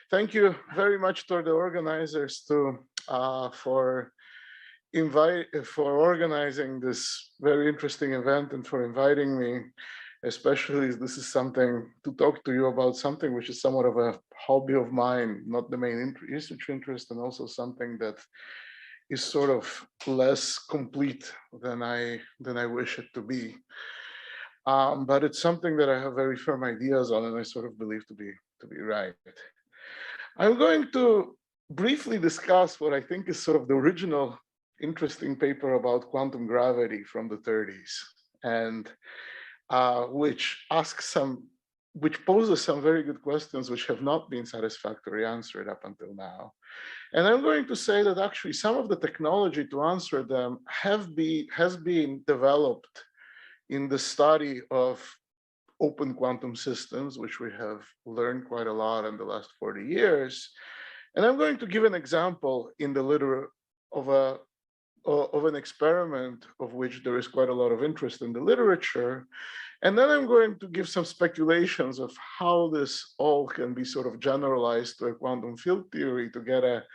Thank you very much to the organizers for organizing this very interesting event and for inviting me. Especially this is something to talk to you about, something which is somewhat of a hobby of mine, not the main research interest, and also something that is sort of less complete than I wish it to be. But it's something that I have very firm ideas on, and I sort of believe to be right. I'm going to briefly discuss what I think is sort of the original interesting paper about quantum gravity from the 30s, and which poses some very good questions which have not been satisfactorily answered up until now. And I'm going to say that actually some of the technology to answer them has been developed in the study of open quantum systems, which we have learned quite a lot in the last 40 years. And I'm going to give an example in the literature of an experiment of which there is quite a lot of interest in the literature. And then I'm going to give some speculations of how this all can be sort of generalized to a quantum field theory to get a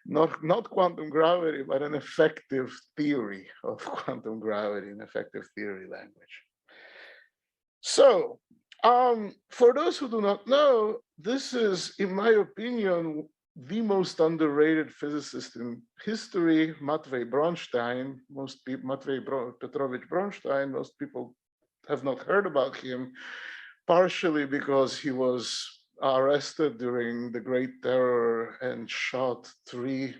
not quantum gravity, but an effective theory of quantum gravity, an effective theory language. So, for those who do not know, this is, in my opinion, the most underrated physicist in history, Matvei Bronstein. Matvei Petrovich Bronstein, most people have not heard about him, partially because he was arrested during the Great Terror and shot 3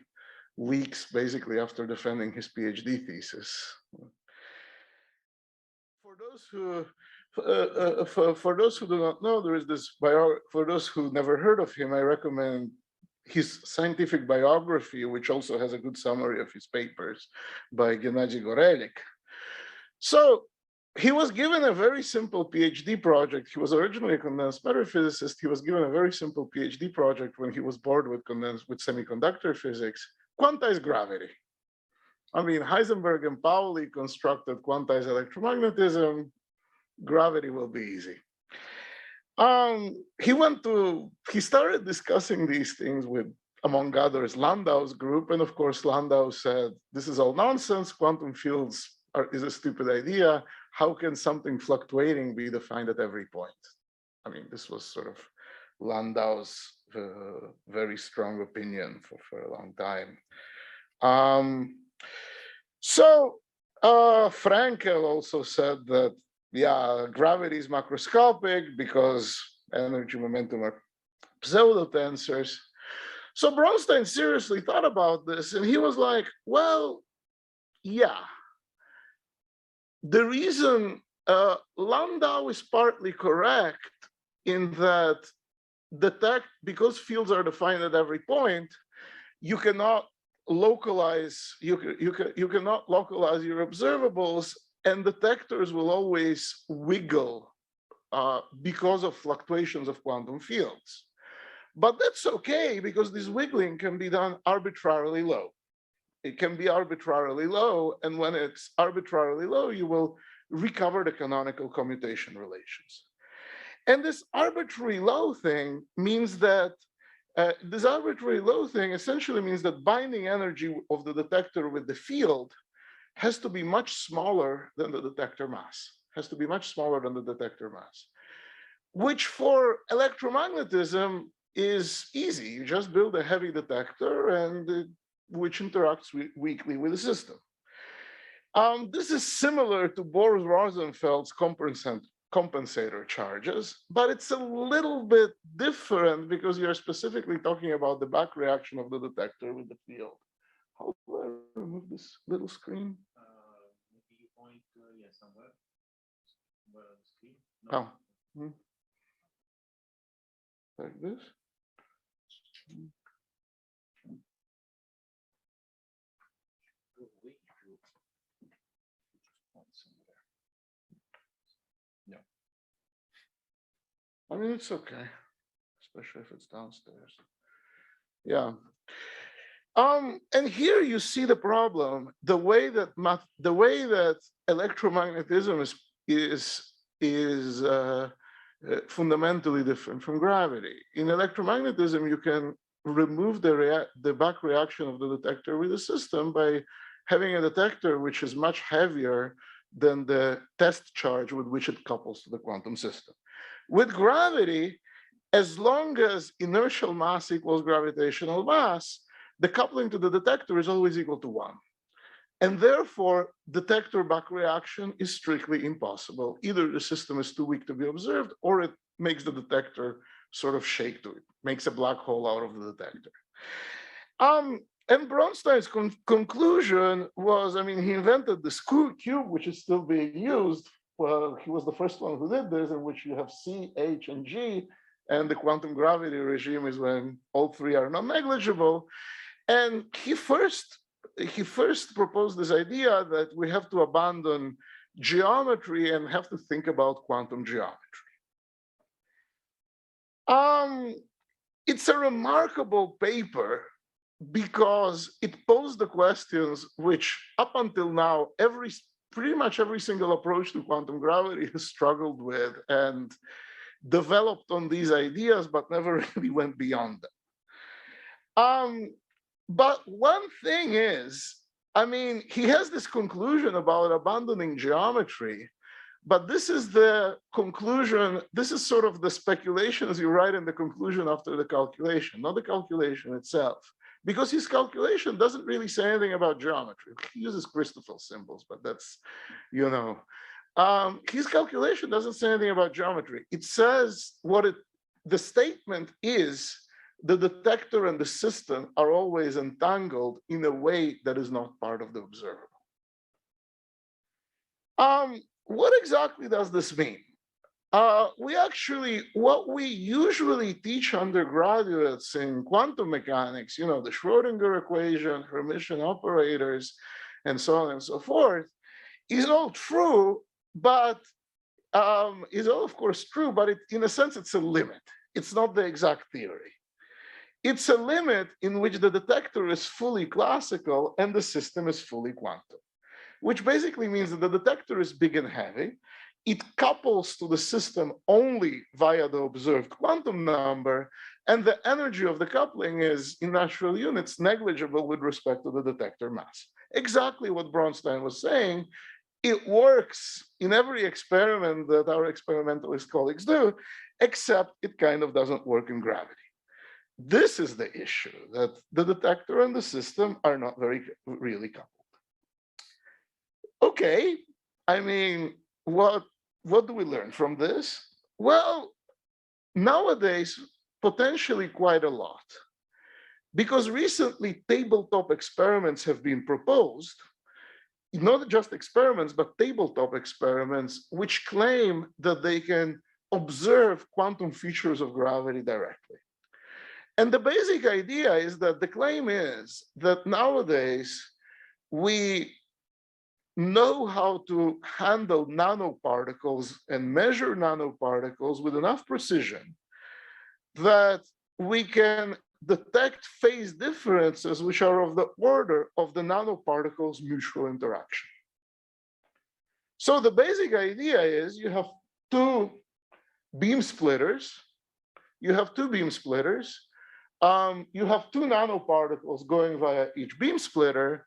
weeks basically after defending his PhD thesis. For those who do not know, there is this for those who never heard of him, I recommend his scientific biography, which also has a good summary of his papers by Gennady Gorelik. So he was given a very simple PhD project. He was originally a condensed matter physicist. He was given a very simple PhD project when he was bored with semiconductor physics, quantized gravity. I mean, Heisenberg and Pauli constructed quantized electromagnetism. Gravity will be easy. He started discussing these things with, among others, Landau's group. And of course, Landau said, this is all nonsense. Quantum fields is a stupid idea. How can something fluctuating be defined at every point? I mean, this was sort of Landau's very strong opinion for a long time. Frankel also said that, yeah, gravity is macroscopic because energy momentum are pseudo tensors. So Bronstein seriously thought about this, and he was like, well, yeah. The reason Landau is partly correct in that because fields are defined at every point, you cannot localize your observables, and detectors will always wiggle because of fluctuations of quantum fields. But that's okay, because this wiggling can be done arbitrarily low. It can be arbitrarily low, and when it's arbitrarily low, you will recover the canonical commutation relations. And this arbitrary low thing means that essentially means that binding energy of the detector with the field has to be much smaller than the detector mass, which for electromagnetism is easy. You just build a heavy detector and which interacts weakly with the system. This is similar to Bohr-Rosenfeld's compensator charges, but it's a little bit different because you're specifically talking about the back reaction of the detector with the field. How do I remove this little screen? Maybe you point somewhere. Where on the screen? No. Oh. Like this? I mean, it's okay, especially if it's downstairs. Yeah. And here you see the problem. The way that electromagnetism is fundamentally different from gravity. In electromagnetism, you can remove the back reaction of the detector with the system by having a detector which is much heavier than the test charge with which it couples to the quantum system. With gravity, as long as inertial mass equals gravitational mass, the coupling to the detector is always equal to 1. And therefore, detector back reaction is strictly impossible. Either the system is too weak to be observed, or it makes the detector sort of shake to it, makes a black hole out of the detector. And Bronstein's conclusion was, I mean, he invented this cube, which is still being used. Well, he was the first one who did this, in which you have C, H, and G, and the quantum gravity regime is when all three are non-negligible. And he first proposed this idea that we have to abandon geometry and have to think about quantum geometry. It's a remarkable paper because it posed the questions which up until now, pretty much every single approach to quantum gravity has struggled with and developed on these ideas, but never really went beyond them. But one thing is, I mean, he has this conclusion about abandoning geometry, but this is the conclusion, this is sort of the speculations you write in the conclusion after the calculation, not the calculation itself. Because his calculation doesn't really say anything about geometry. He uses Christoffel symbols, but that's, you know. His calculation doesn't say anything about geometry. It says the statement is, the detector and the system are always entangled in a way that is not part of the observable. What exactly does this mean? What we usually teach undergraduates in quantum mechanics, you know, the Schrodinger equation, Hermitian operators, and so on and so forth, is all true, but is all, of course, true, but in a sense, it's a limit. It's not the exact theory. It's a limit in which the detector is fully classical and the system is fully quantum, which basically means that the detector is big and heavy. It couples to the system only via the observed quantum number, and the energy of the coupling is, in natural units, negligible with respect to the detector mass. Exactly what Bronstein was saying. It works in every experiment that our experimentalist colleagues do, except it kind of doesn't work in gravity. This is the issue, that the detector and the system are not really coupled. Okay, I mean, what do we learn from this? Well, nowadays, potentially quite a lot. Because recently, tabletop experiments have been proposed, not just experiments, but tabletop experiments, which claim that they can observe quantum features of gravity directly. And the basic idea is that the claim is that nowadays, we know how to handle nanoparticles and measure nanoparticles with enough precision that we can detect phase differences which are of the order of the nanoparticles' mutual interaction. So the basic idea is you have two beam splitters. You have two nanoparticles going via each beam splitter,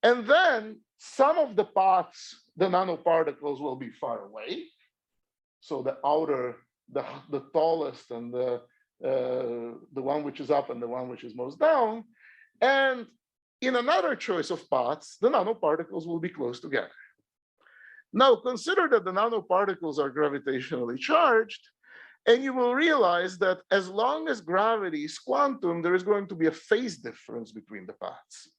and then some of the paths, the nanoparticles will be far away. So the outer, the tallest, and the one which is up and the one which is most down. And in another choice of paths, the nanoparticles will be close together. Now consider that the nanoparticles are gravitationally charged, and you will realize that as long as gravity is quantum, there is going to be a phase difference between the paths.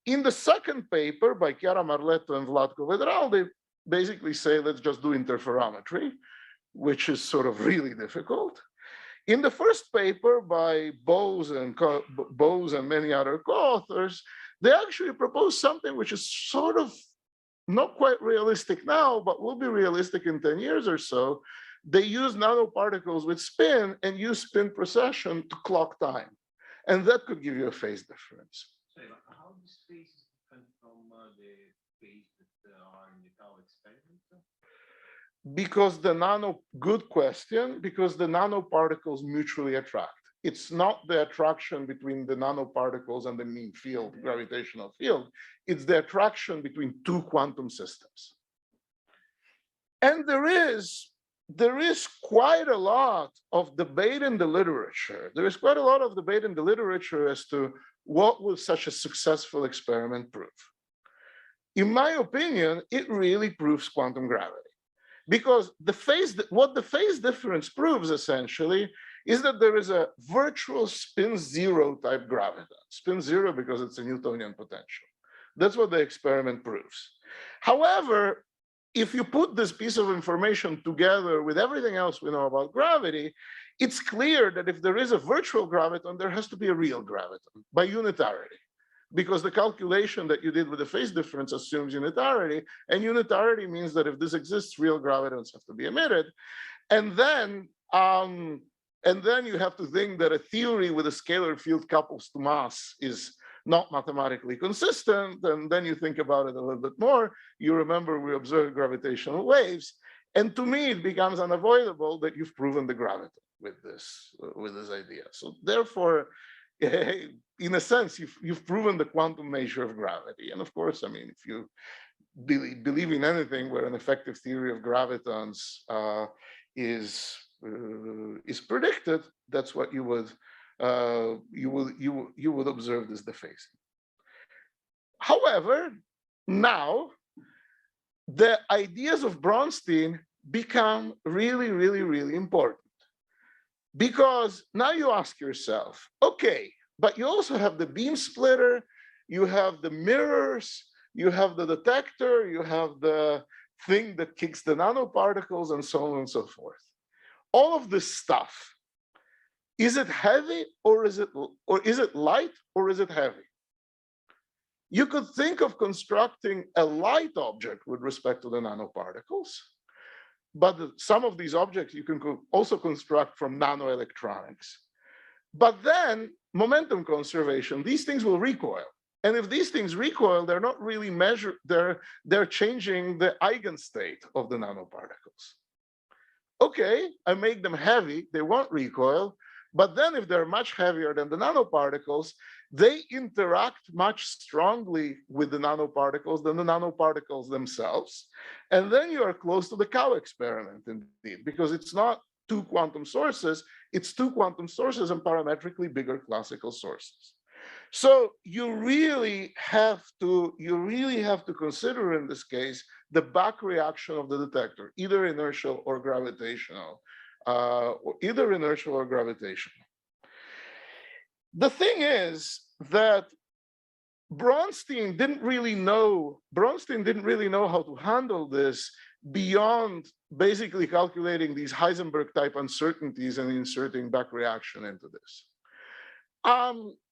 In the second paper by Chiara Marletto and Vlatko Vedral, they basically say, let's just do interferometry, which is sort of really difficult. In the first paper by Bose and many other co-authors, they actually propose something which is sort of not quite realistic now, but will be realistic in 10 years or so. They use nanoparticles with spin and use spin precession to clock time. And that could give you a phase difference. So how this phase is different from the phase that are in the Tau experiment? because good question, because the nanoparticles mutually attract. It's not the attraction between the nanoparticles and the mean field, gravitational field. It's the attraction between two quantum systems. And there is quite a lot of debate in the literature. There is quite a lot of debate in the literature as to what will such a successful experiment prove. In my opinion, it really proves quantum gravity. Because what the phase difference proves essentially is that there is a virtual spin zero type graviton. Spin zero because it's a Newtonian potential. That's what the experiment proves. However, if you put this piece of information together with everything else we know about gravity, it's clear that if there is a virtual graviton, there has to be a real graviton by unitarity. Because the calculation that you did with the phase difference assumes unitarity, and unitarity means that if this exists, real gravitons have to be emitted. And then you have to think that a theory with a scalar field couples to mass is not mathematically consistent. And then you think about it a little bit more. You remember we observed gravitational waves. And to me, it becomes unavoidable that you've proven the graviton with this idea. So therefore, in a sense, you've proven the quantum nature of gravity. And of course, I mean, if you believe in anything where an effective theory of gravitons is predicted, that's what you would observe as the phasing. However, now the ideas of Bronstein become really, really, really important. Because now you ask yourself, okay, but you also have the beam splitter, you have the mirrors, you have the detector, you have the thing that kicks the nanoparticles, and so on and so forth. All of this stuff, is it heavy or is it light or is it heavy? You could think of constructing a light object with respect to the nanoparticles. But some of these objects you can also construct from nanoelectronics. But then momentum conservation, these things will recoil. And if these things recoil, they're not really measured, they're changing the eigenstate of the nanoparticles. Okay, I make them heavy, they won't recoil. But then if they're much heavier than the nanoparticles, they interact much strongly with the nanoparticles than the nanoparticles themselves. And then you are close to the cow experiment indeed, because it's not two quantum sources, it's two quantum sources and parametrically bigger classical sources. So you really have to consider in this case the back reaction of the detector, either inertial or gravitational. The thing is that Bronstein didn't really know how to handle this beyond basically calculating these Heisenberg type uncertainties and inserting back reaction into this.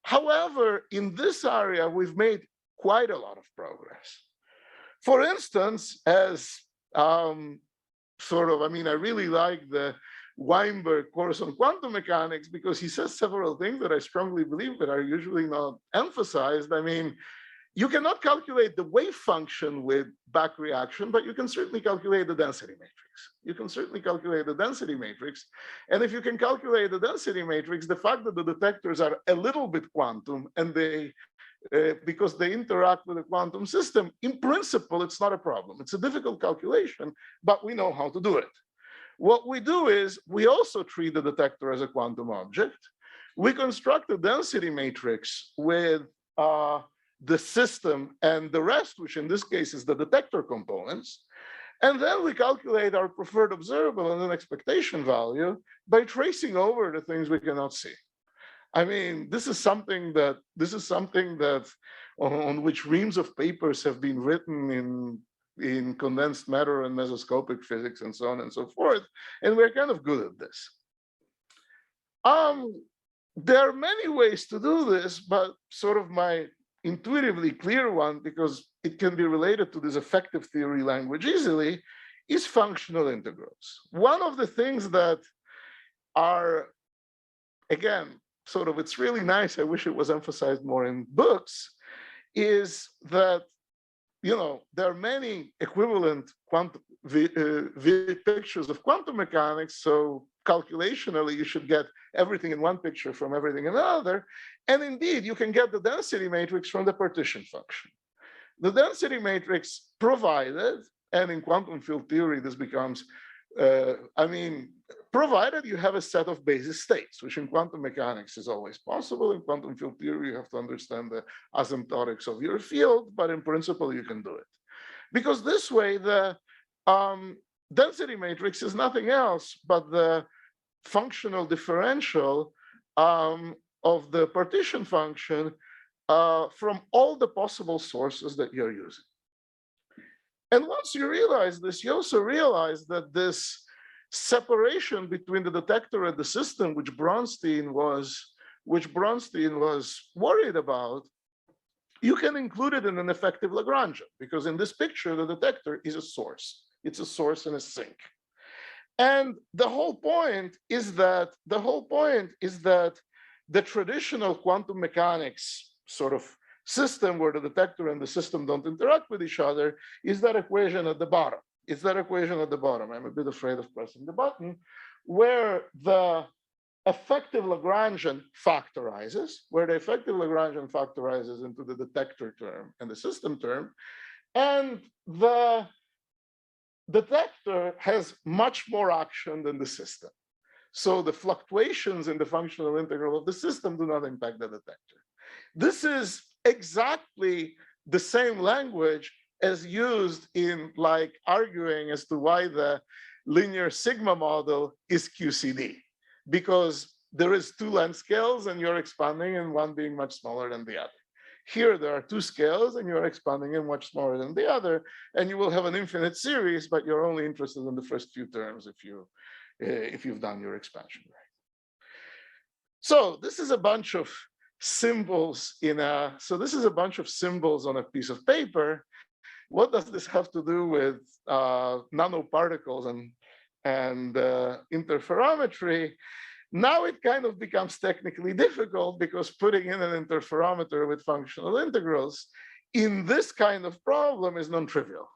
However, in this area, we've made quite a lot of progress. For instance, as I really like the Weinberg course on quantum mechanics because he says several things that I strongly believe that are usually not emphasized. I mean, you cannot calculate the wave function with back reaction, but you can certainly calculate the density matrix. And if you can calculate the density matrix, the fact that the detectors are a little bit quantum and because they interact with a quantum system, in principle, it's not a problem. It's a difficult calculation, but we know how to do it. What we do is we also treat the detector as a quantum object. We construct a density matrix with the system and the rest, which in this case is the detector components. And then we calculate our preferred observable and an expectation value by tracing over the things we cannot see. I mean, this is something that on which reams of papers have been written in condensed matter and mesoscopic physics and so on and so forth. And we're kind of good at this. There are many ways to do this, but sort of my intuitively clear one, because it can be related to this effective theory language easily, is functional integrals. One of the things that are, again, sort of, it's really nice, I wish it was emphasized more in books, is that there are many equivalent quantum pictures of quantum mechanics. So calculationally, you should get everything in one picture from everything in another. And indeed, you can get the density matrix from the partition function. The density matrix provided, and in quantum field theory, this becomes, provided you have a set of basis states, which in quantum mechanics is always possible. In quantum field theory, you have to understand the asymptotics of your field, but in principle, you can do it. Because this way, the density matrix is nothing else but the functional differential of the partition function from all the possible sources that you're using. And once you realize this, you also realize that this separation between the detector and the system, which Bronstein was worried about, you can include it in an effective Lagrangian, because in this picture, the detector is a source. It's a source and a sink. And the whole point is that the traditional quantum mechanics sort of system where the detector and the system don't interact with each other is that equation at the bottom. It's that equation at the bottom. I'm a bit afraid of pressing the button, where the effective Lagrangian factorizes, into the detector term and the system term, and the detector has much more action than the system. So the fluctuations in the functional integral of the system do not impact the detector. This is exactly the same language as used in like arguing as to why the linear sigma model is QCD, because there is two length scales and you're expanding and one being much smaller than the other. Here, there are two scales and you're expanding in much smaller than the other, and you will have an infinite series, but you're only interested in the first few terms if you've done your expansion right. So this is a bunch of symbols on a piece of paper. What does this have to do with nanoparticles and interferometry? Now it kind of becomes technically difficult, because putting in an interferometer with functional integrals in this kind of problem is non-trivial.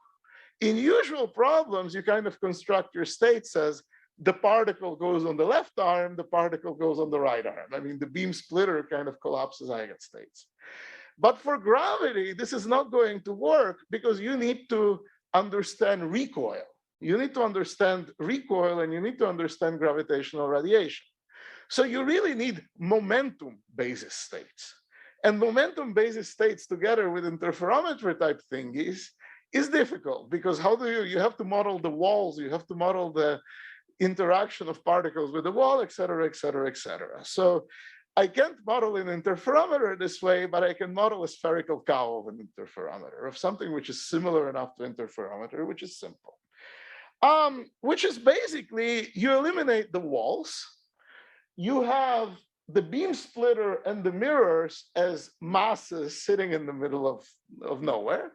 In usual problems, you kind of construct your states as the particle goes on the left arm, the particle goes on the right arm. I mean, the beam splitter kind of collapses eigenstates. But for gravity, this is not going to work, because you need to understand recoil. You need to understand recoil, and you need to understand gravitational radiation. So you really need momentum basis states. And momentum basis states together with interferometry type thingies is difficult, because how do you have to model the walls, you have to model the interaction of particles with the wall, et cetera, et cetera, et cetera. So I can't model an interferometer this way, but I can model a spherical cow of an interferometer, of something which is similar enough to interferometer, which is simple. Which is basically, you eliminate the walls, you have the beam splitter and the mirrors as masses sitting in the middle of nowhere.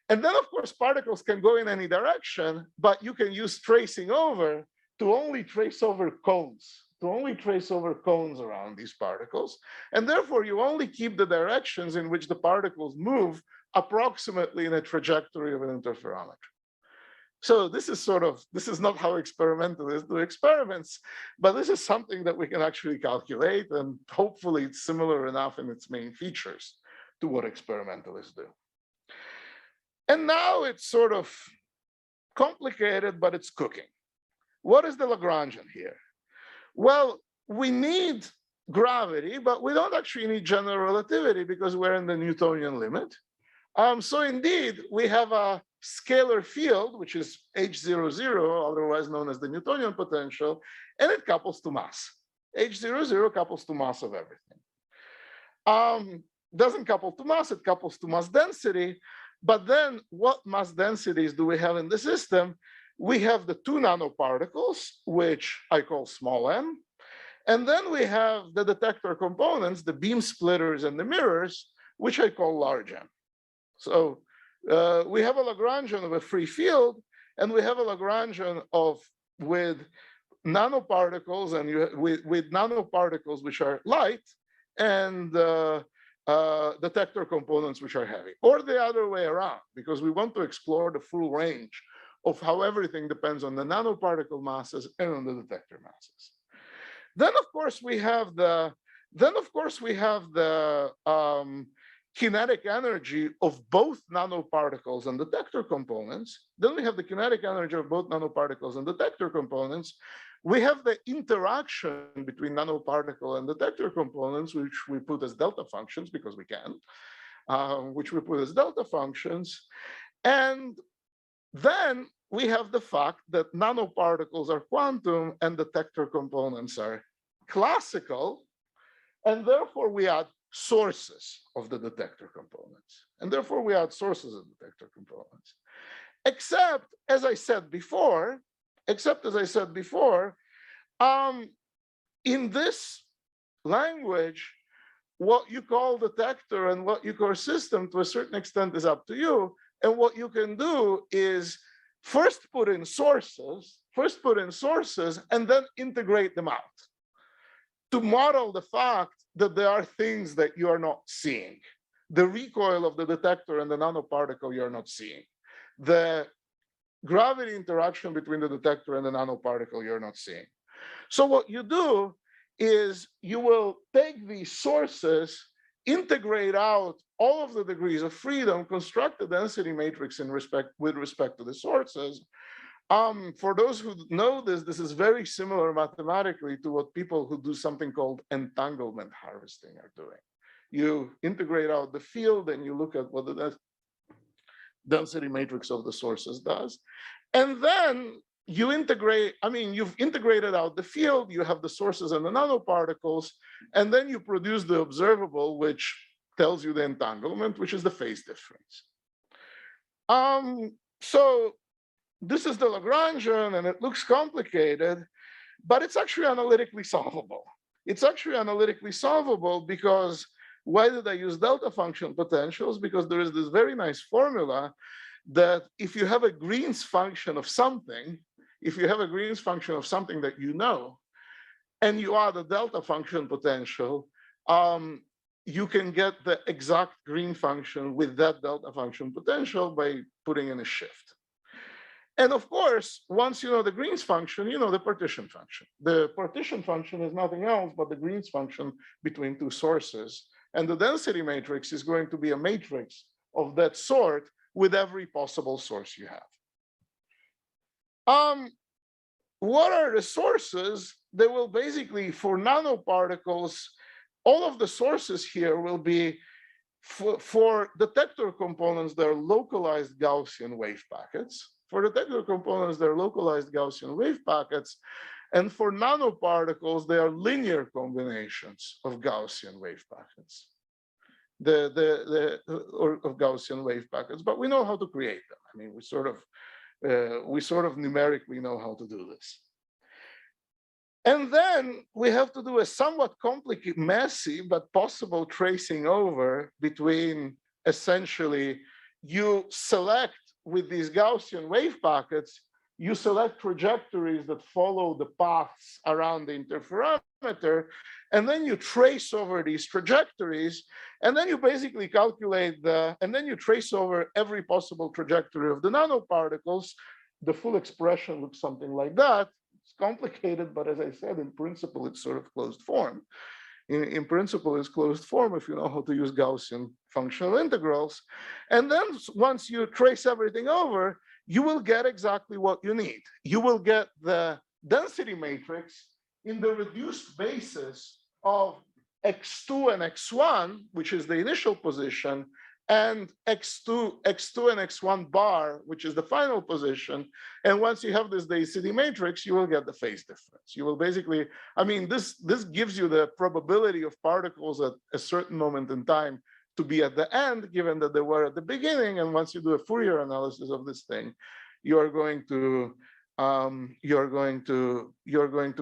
And then, of course, particles can go in any direction, but you can use tracing over to only trace over cones, around these particles. And therefore, you only keep the directions in which the particles move approximately in a trajectory of an interferometer. So this is not how experimentalists do experiments, but this is something that we can actually calculate, and hopefully it's similar enough in its main features to what experimentalists do. And now it's sort of complicated, but it's cooking. What is the Lagrangian here? Well, we need gravity, but we don't actually need general relativity, because we're in the Newtonian limit. So indeed, we have a scalar field, which is H00, otherwise known as the Newtonian potential, and it couples to mass. H00 couples to mass of everything. Doesn't couple to mass, it couples to mass density. But then what mass densities do we have in the system? We have the two nanoparticles, which I call small m. And then we have the detector components, the beam splitters and the mirrors, which I call large m. So we have a Lagrangian of a free field, and we have a Lagrangian with nanoparticles, and with nanoparticles which are light, and detector components which are heavy, or the other way around, because we want to explore the full range of how everything depends on the nanoparticle masses and on the detector masses. Then, of course, we have the kinetic energy of both nanoparticles and detector components. Then we have the kinetic energy of both nanoparticles and detector components. We have the interaction between nanoparticle and detector components, which we put as delta functions because we can, which we put as delta functions. And then we have the fact that nanoparticles are quantum and detector components are classical. And therefore, we add sources of the detector components. And therefore, we add sources of detector components. Except, as I said before, in this language, what you call detector and what you call system to a certain extent is up to you. And what you can do is first put in sources, and then integrate them out to model the fact that there are things that you are not seeing. The recoil of the detector and the nanoparticle you're not seeing. The gravity interaction between the detector and the nanoparticle you're not seeing. So what you do is you will take these sources, integrate out all of the degrees of freedom, construct a density matrix with respect to the sources. For those who know this, this is very similar mathematically to what people who do something called entanglement harvesting are doing. You integrate out the field and you look at what the density matrix of the sources does. And then you integrate, you've integrated out the field, you have the sources and the nanoparticles, and then you produce the observable, which tells you the entanglement, which is the phase difference. So this is the Lagrangian, and it looks complicated, but it's actually analytically solvable. It's actually analytically solvable because why did I use delta function potentials? Because there is this very nice formula that if you have a Green's function of something, that you know, and you add a delta function potential, you can get the exact Green function with that delta function potential by putting in a shift. And of course, once you know the Green's function, you know the partition function. The partition function is nothing else but the Green's function between two sources. And the density matrix is going to be a matrix of that sort with every possible source you have. What are the sources? They will basically, for nanoparticles, all of the sources here will be for detector components, they're localized Gaussian wave packets. For detector components, they're localized Gaussian wave packets. And for nanoparticles, they are linear combinations of Gaussian wave packets. Of Gaussian wave packets, but we know how to create them. I mean, we sort of numerically know how to do this. And then we have to do a somewhat complicated, messy, but possible tracing over between essentially you select with these Gaussian wave packets, you select trajectories that follow the paths around the interferometer, and then you trace over these trajectories, and then you basically calculate and then you trace over every possible trajectory of the nanoparticles. The full expression looks something like that. It's complicated, but as I said, in principle, it's sort of closed form. In principle, it's closed form if you know how to use Gaussian functional integrals. And then once you trace everything over, you will get exactly what you need. You will get the density matrix in the reduced basis of x2 and x1, which is the initial position, and x2 and x1 bar, which is the final position. And once you have this density matrix, you will get the phase difference. You will basically, this gives you the probability of particles at a certain moment in time to be at the end, given that they were at the beginning. And once you do a Fourier analysis of this thing, you are going to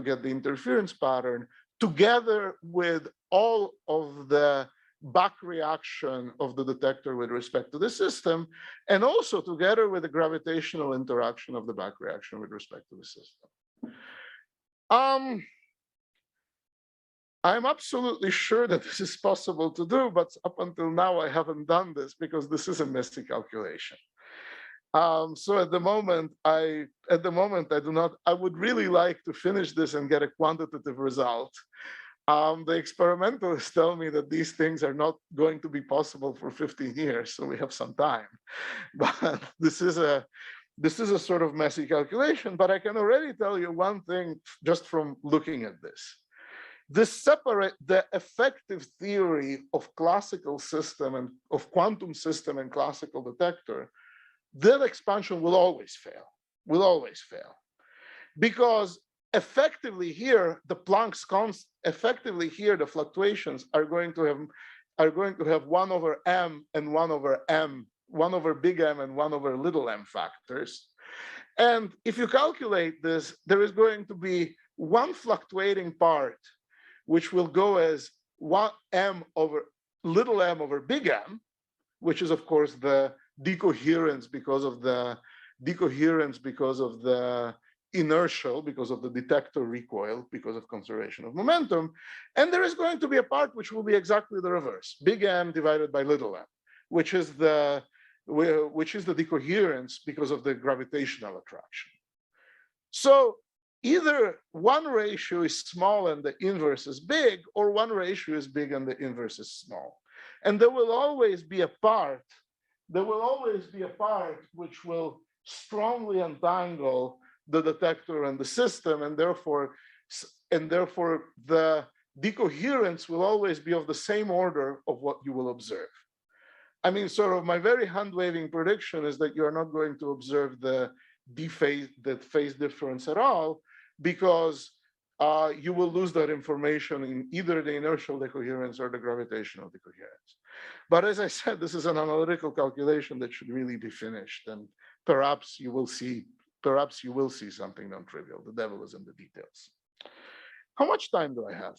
get the interference pattern together with all of the back reaction of the detector with respect to the system, and also together with the gravitational interaction of the back reaction with respect to the system. I'm absolutely sure that this is possible to do, but up until now, I haven't done this because this is a messy calculation. So at the moment, I do not. I would really like to finish this and get a quantitative result. The experimentalists tell me that these things are not going to be possible for 15 years, so we have some time. But this is a sort of messy calculation. But I can already tell you one thing just from looking at this. The effective theory of classical system and of quantum system and classical detector, that expansion will always fail, because effectively here the Planck's constant, effectively here the fluctuations are going to have 1 over m and 1 over m, 1 over big M and 1 over little m factors. And if you calculate this, there is going to be one fluctuating part which will go as 1 m over little m over big M, which is of course the decoherence because of the inertial, because of the detector recoil, because of conservation of momentum. And there is going to be a part which will be exactly the reverse, big M divided by little m, which is the decoherence because of the gravitational attraction. So either one ratio is small and the inverse is big, or one ratio is big and the inverse is small. And there will always be a part which will strongly entangle the detector and the system, and therefore the decoherence will always be of the same order of what you will observe. I mean, sort of my very hand-waving prediction is that you're not going to observe the phase difference at all, because you will lose that information in either the inertial decoherence or the gravitational decoherence. But as I said, this is an analytical calculation that should really be finished, and perhaps you will see something non-trivial. The devil is in the details. How much time do I have?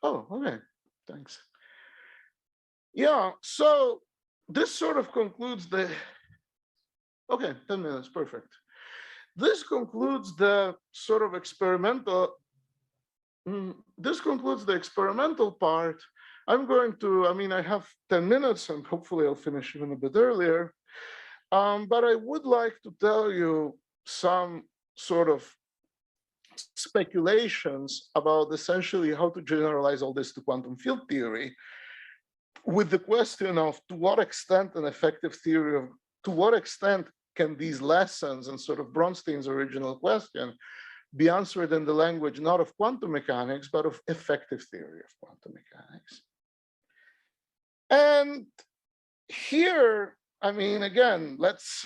Oh, okay, thanks. Yeah, so this sort of concludes the, okay, 10 minutes, perfect. This concludes the sort of experimental, this concludes the experimental part. I'm going to, I mean, I have 10 minutes and hopefully I'll finish even a bit earlier. But I would like to tell you some sort of speculations about essentially how to generalize all this to quantum field theory, with the question of to what extent an effective theory of, to what extent can these lessons and sort of Bronstein's original question be answered in the language not of quantum mechanics, but of effective theory of quantum mechanics. And here, I mean, again, let's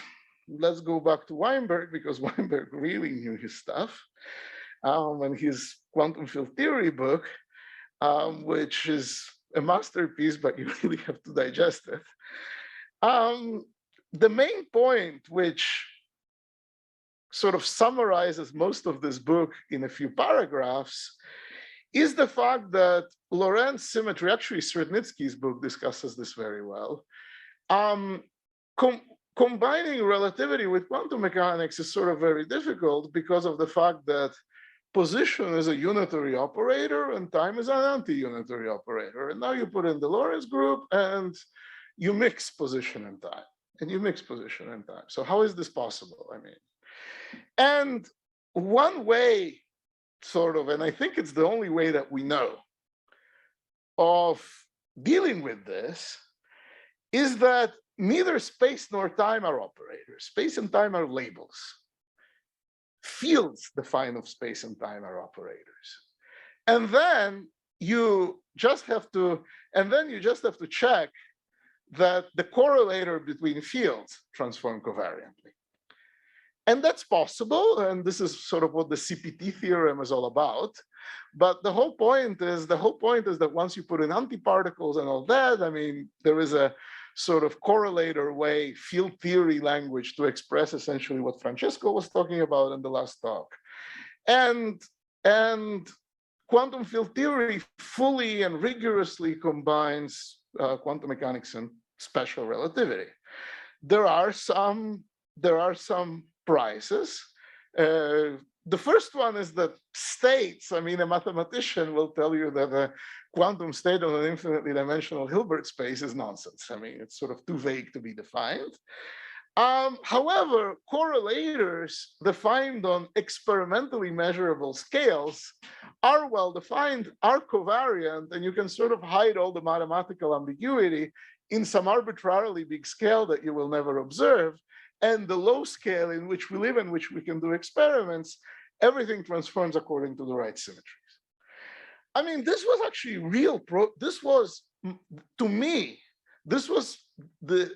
go back to Weinberg, because Weinberg really knew his stuff. And his quantum field theory book, which is a masterpiece, but you really have to digest it. The main point, which sort of summarizes most of this book in a few paragraphs, is the fact that Lorentz symmetry, actually Srednitsky's book discusses this very well. Combining relativity with quantum mechanics is sort of very difficult because of the fact that position is a unitary operator and time is an anti-unitary operator. And now you put in the Lorentz group and you mix position and time. So how is this possible? I mean, and one way, sort of, and I think it's the only way that we know of dealing with this, is that neither space nor time are operators. Space and time are labels. Fields defined of space and time are operators. And then you just have to check that the correlator between fields transform covariantly. And that's possible, and this is sort of what the CPT theorem is all about. But the whole point is that once you put in antiparticles and all that, I mean, there is a sort of correlator way, field theory language to express essentially what Francesco was talking about in the last talk. And quantum field theory fully and rigorously combines quantum mechanics and special relativity. There are some prizes. The first one is that states, I mean, a mathematician will tell you that a quantum state on an infinitely dimensional Hilbert space is nonsense. I mean, it's sort of too vague to be defined. However, correlators defined on experimentally measurable scales are well defined, are covariant, and you can sort of hide all the mathematical ambiguity in some arbitrarily big scale that you will never observe. And the low scale in which we live, in which we can do experiments, everything transforms according to the right symmetries. I mean, this was actually real, this was, to me, this was the,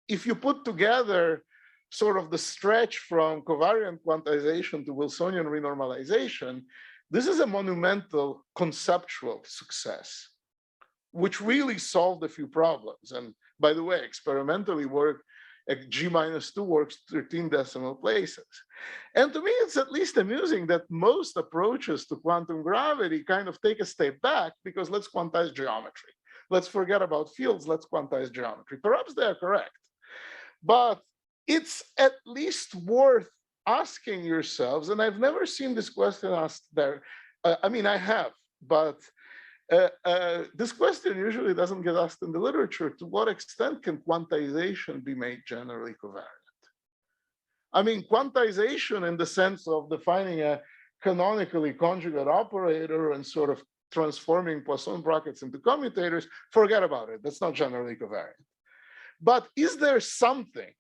if you put together sort of the stretch from covariant quantization to Wilsonian renormalization, this is a monumental conceptual success, which really solved a few problems. And by the way, experimentally worked, G-2 works 13 decimal places. And to me, it's at least amusing that most approaches to quantum gravity kind of take a step back because let's quantize geometry. Let's forget about fields, let's quantize geometry. Perhaps they're correct, but it's at least worth asking yourselves, and I've never seen this question asked there. I mean, I have, but this question usually doesn't get asked in the literature. To what extent can quantization be made generally covariant? I mean, quantization in the sense of defining a canonically conjugate operator and sort of transforming Poisson brackets into commutators, forget about it. That's not generally covariant. But is there something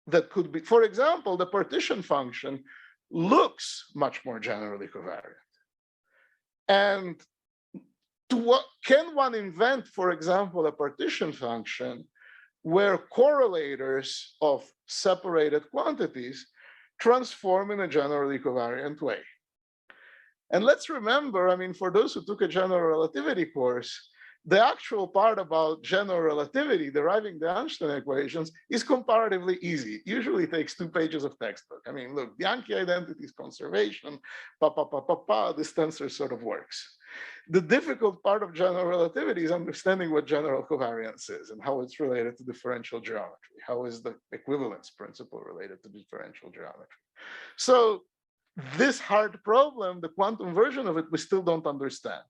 that could be, for example, the partition function looks much more generally covariant. And to what can one invent, for example, a partition function where correlators of separated quantities transform in a generally covariant way? And let's remember, I mean, for those who took a general relativity course, the actual part about general relativity, deriving the Einstein equations, is comparatively easy. It usually takes 2 pages of textbook. I mean, look, Bianchi identities, conservation, this tensor sort of works. The difficult part of general relativity is understanding what general covariance is and how it's related to differential geometry. How is the equivalence principle related to differential geometry? So this hard problem, the quantum version of it, we still don't understand.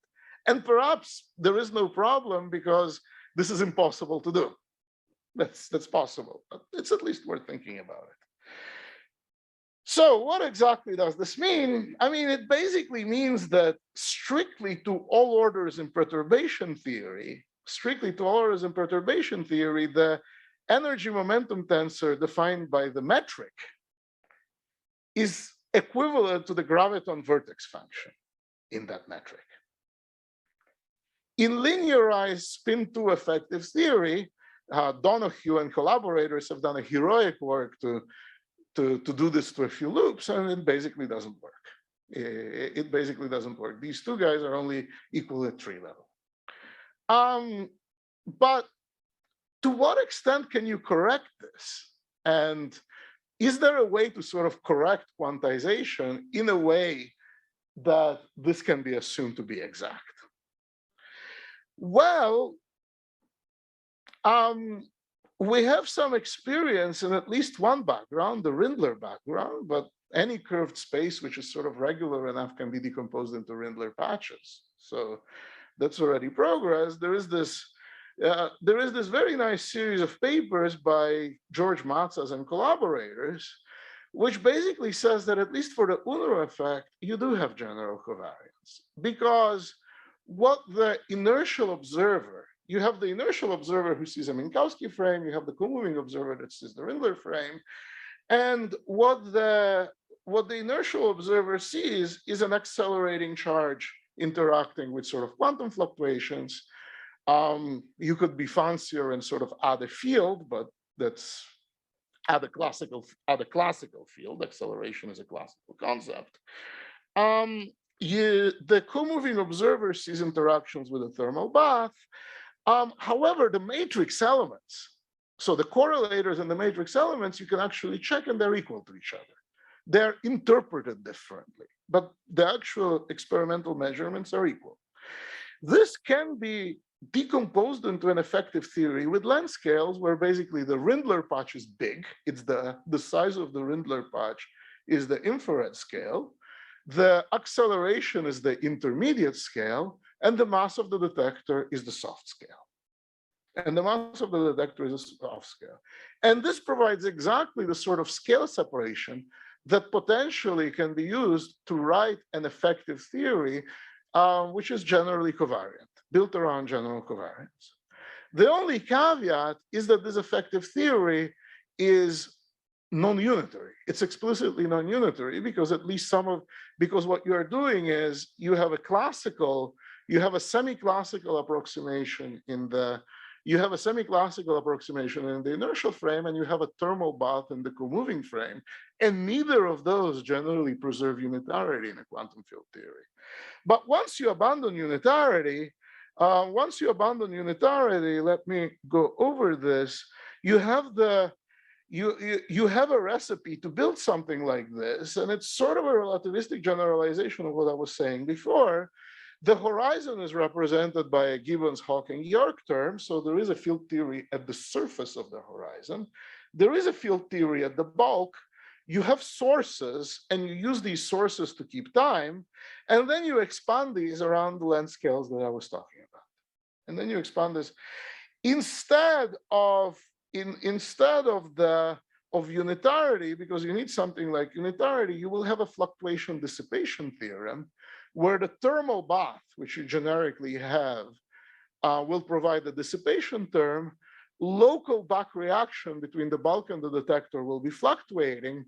And perhaps there is no problem because this is impossible to do. That's possible, but it's at least worth thinking about it. So what exactly does this mean? I mean, it basically means that strictly to all orders in perturbation theory, the energy momentum tensor defined by the metric is equivalent to the graviton vertex function in that metric. In linearized spin-2 effective theory, Donoghue and collaborators have done a heroic work to do this to a few loops, and it basically doesn't work. It basically doesn't work. These two guys are only equal at tree level. But to what extent can you correct this? And is there a way to sort of correct quantization in a way that this can be assumed to be exact? Well, we have some experience in at least one background, the Rindler background, but any curved space which is sort of regular enough can be decomposed into Rindler patches. So that's already progress. There is this very nice series of papers by George Matsas and collaborators, which basically says that at least for the Unruh effect, you do have general covariance, because what the inertial observer, you have the inertial observer who sees a Minkowski frame, you have the co-moving observer that sees the Rindler frame, and what the inertial observer sees is an accelerating charge interacting with sort of quantum fluctuations. You could be fancier and sort of add a field, but that's add a classical field. Acceleration is a classical concept. The co-moving observer sees interactions with a thermal bath. However, the matrix elements, so the correlators and the matrix elements, you can actually check and they're equal to each other. They're interpreted differently, but the actual experimental measurements are equal. This can be decomposed into an effective theory with length scales where basically the Rindler patch is big. It's the size of the Rindler patch is the infrared scale. The acceleration is the intermediate scale, and the mass of the detector is the soft scale. And the mass of the detector is a soft scale. And this provides exactly the sort of scale separation that potentially can be used to write an effective theory, which is generally covariant, built around general covariance. The only caveat is that this effective theory is non-unitary. It's explicitly non-unitary because at least because what you are doing is you have a semi-classical approximation in the inertial frame, and you have a thermal bath in the comoving frame, and neither of those generally preserve unitarity in a quantum field theory. But once you abandon unitarity, let me go over this. You have a recipe to build something like this, and it's sort of a relativistic generalization of what I was saying before. The horizon is represented by a Gibbons-Hawking-York term, so there is a field theory at the surface of the horizon. There is a field theory at the bulk. You have sources, and you use these sources to keep time, and then you expand these around the length scales that I was talking about. And then you expand this. Instead of unitarity, because you need something like unitarity, you will have a fluctuation dissipation theorem, where the thermal bath, which you generically have, will provide the dissipation term. Local back reaction between the bulk and the detector will be fluctuating,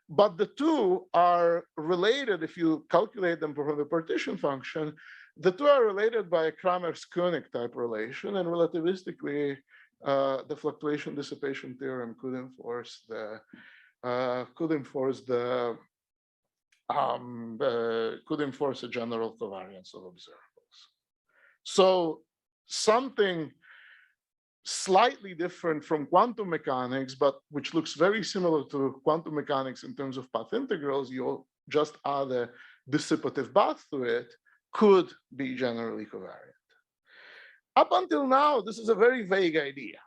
but the two are related if you calculate them from the partition function. The two are related by a Kramers-Koenig type relation, and relativistically, the fluctuation dissipation theorem could enforce a general covariance of observables. So something slightly different from quantum mechanics, but which looks very similar to quantum mechanics in terms of path integrals, you just add a dissipative bath to it, could be generally covariant. Up until now, this is a very vague idea.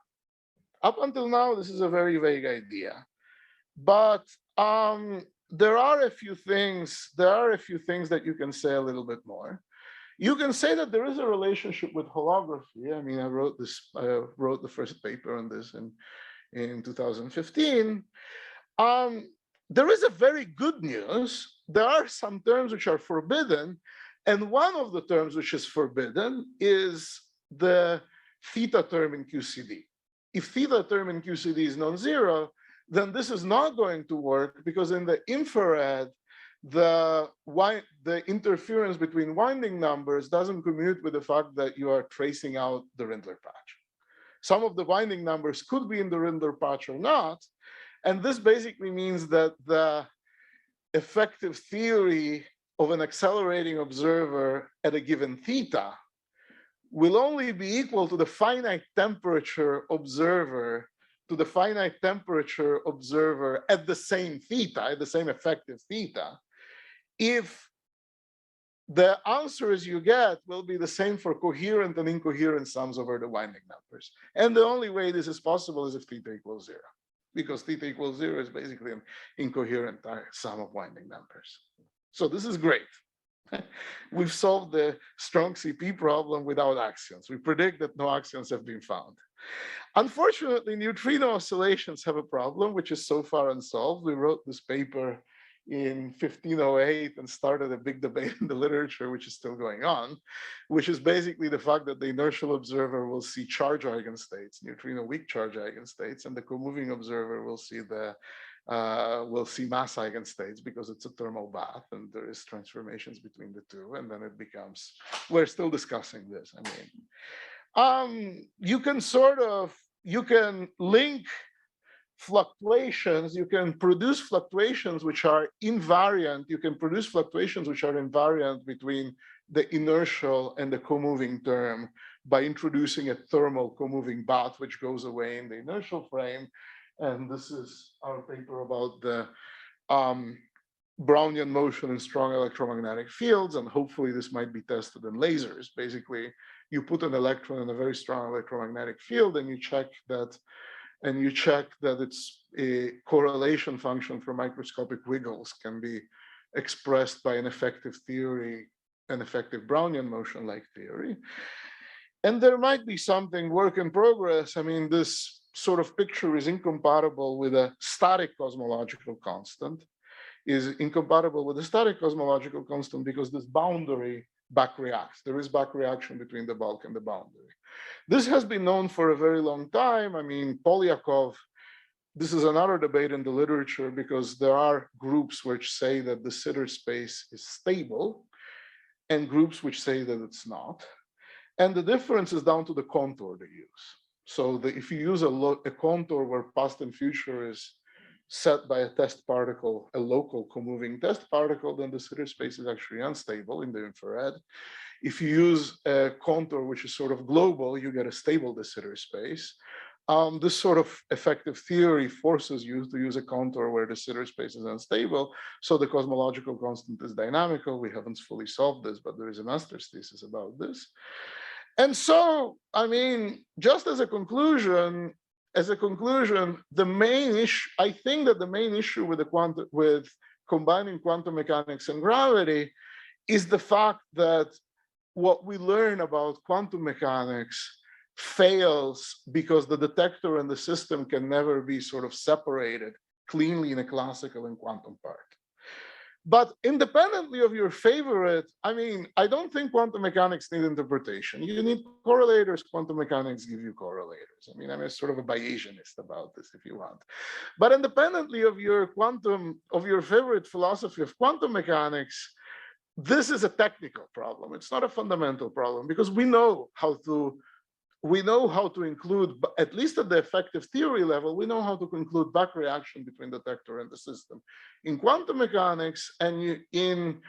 But there are a few things that you can say a little bit more. You can say that there is a relationship with holography. I mean, I wrote the first paper on this in 2015. There is a very good news. There are some terms which are forbidden, and one of the terms which is forbidden is the theta term in QCD. If theta term in QCD is non-zero, then this is not going to work, because in the infrared, the interference between winding numbers doesn't commute with the fact that you are tracing out the Rindler patch. Some of the winding numbers could be in the Rindler patch or not, and this basically means that the effective theory of an accelerating observer at a given theta will only be equal to the finite temperature observer at the same theta, at the same effective theta, if the answers you get will be the same for coherent and incoherent sums over the winding numbers. And the only way this is possible is if theta equals 0, because theta equals 0 is basically an incoherent sum of winding numbers. So this is great. We've solved the strong CP problem without axions. We predict that no axions have been found. Unfortunately, neutrino oscillations have a problem, which is so far unsolved. We wrote this paper in 1508 and started a big debate in the literature, which is still going on, which is basically the fact that the inertial observer will see charge eigenstates, neutrino weak charge eigenstates, and the comoving observer will see mass eigenstates, because it's a thermal bath and there is transformations between the two, and then it becomes, we're still discussing this. I mean, you can link fluctuations, you can produce fluctuations which are invariant, between the inertial and the comoving term by introducing a thermal comoving bath, which goes away in the inertial frame. And this is our paper about the Brownian motion in strong electromagnetic fields, and hopefully this might be tested in lasers. Basically, you put an electron in a very strong electromagnetic field, and you check that its a correlation function for microscopic wiggles can be expressed by an effective theory, an effective Brownian motion-like theory. And there might be something work in progress. I mean, this sort of picture is incompatible with a static cosmological constant, is incompatible with the static cosmological constant because this boundary back reacts. There is back reaction between the bulk and the boundary. This has been known for a very long time. I mean, Polyakov, this is another debate in the literature because there are groups which say that the Sitter space is stable and groups which say that it's not. And the difference is down to the contour they use. So if you use a contour where past and future is set by a test particle, a local co-moving test particle, then the Sitter space is actually unstable in the infrared. If you use a contour which is sort of global, you get a stable de Sitter space. This sort of effective theory forces you to use a contour where the Sitter space is unstable, so the cosmological constant is dynamical. We haven't fully solved this, but there is a master's thesis about this. And so, I mean, just as a conclusion, the main issue, I think that the main issue with combining quantum mechanics and gravity is the fact that what we learn about quantum mechanics fails because the detector and the system can never be sort of separated cleanly in a classical and quantum part. But independently of your favorite, I mean, I don't think quantum mechanics need interpretation. You need correlators. Quantum mechanics give you correlators. I mean, I'm sort of a Bayesianist about this if you want. But independently of your favorite philosophy of quantum mechanics, this is a technical problem. It's not a fundamental problem because we know how to include, at least at the effective theory level, we know how to conclude back reaction between the detector and the system. In quantum mechanics and in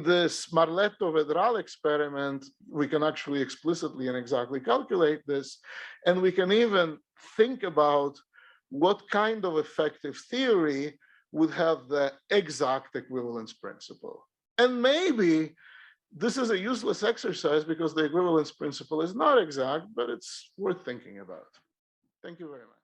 this Marletto-Vedral experiment, we can actually explicitly and exactly calculate this. And we can even think about what kind of effective theory would have the exact equivalence principle. And maybe this is a useless exercise because the equivalence principle is not exact, but it's worth thinking about. Thank you very much.